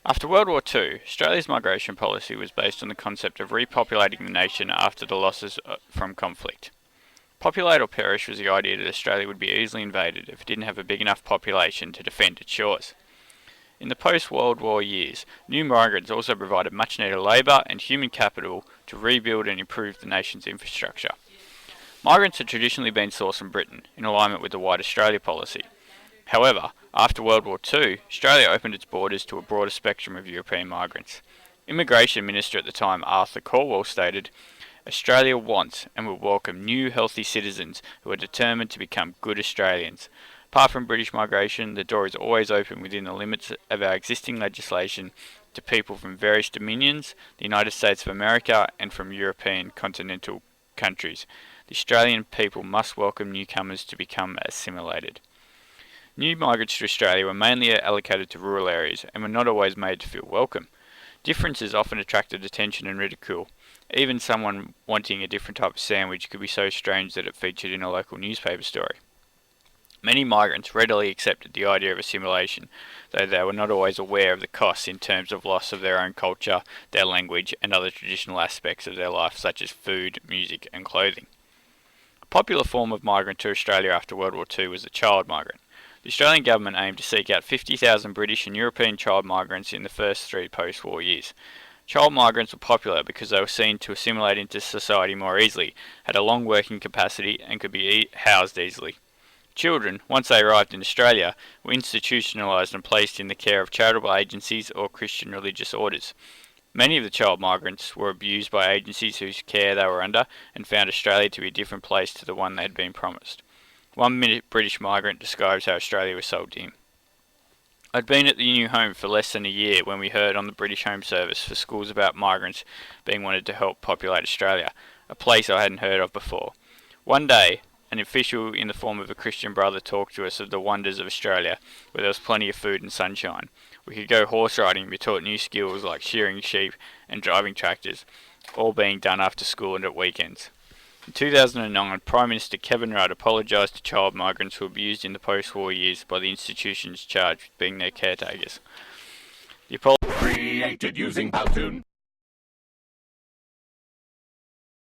After World War II, Australia's migration policy was based on the concept of repopulating the nation after the losses from conflict. Populate or perish was the idea that Australia would be easily invaded if it didn't have a big enough population to defend its shores. In the post-World War years, new migrants also provided much needed labour and human capital to rebuild and improve the nation's infrastructure. Migrants had traditionally been sourced from Britain, in alignment with the White Australia policy. However, after World War II, Australia opened its borders to a broader spectrum of European migrants. Immigration Minister at the time, Arthur Calwell, stated, "Australia wants and will welcome new healthy citizens who are determined to become good Australians. Apart from British migration, the door is always open within the limits of our existing legislation to people from various dominions, the United States of America, and from European continental countries. The Australian people must welcome newcomers to become assimilated." New migrants to Australia were mainly allocated to rural areas and were not always made to feel welcome. Differences often attracted attention and ridicule. Even someone wanting a different type of sandwich could be so strange that it featured in a local newspaper story. Many migrants readily accepted the idea of assimilation, though they were not always aware of the costs in terms of loss of their own culture, their language, and other traditional aspects of their life, such as food, music, and clothing. A popular form of migrant to Australia after World War II was the child migrant. The Australian government aimed to seek out 50,000 British and European child migrants in the first 3 post-war years. Child migrants were popular because they were seen to assimilate into society more easily, had a long working capacity, and could be housed easily. Children, once they arrived in Australia, were institutionalised and placed in the care of charitable agencies or Christian religious orders. Many of the child migrants were abused by agencies whose care they were under and found Australia to be a different place to the one they had been promised. One British migrant describes how Australia was sold to him. "I'd been at the new home for less than a year when we heard on the British Home Service for schools about migrants being wanted to help populate Australia, a place I hadn't heard of before. One day, an official in the form of a Christian brother talked to us of the wonders of Australia, where there was plenty of food and sunshine. We could go horse riding and be taught new skills like shearing sheep and driving tractors, all being done after school and at weekends." In 2009, Prime Minister Kevin Rudd apologised to child migrants who were abused in the post-war years by the institutions charged with being their caretakers. The apology Created using Powtoon.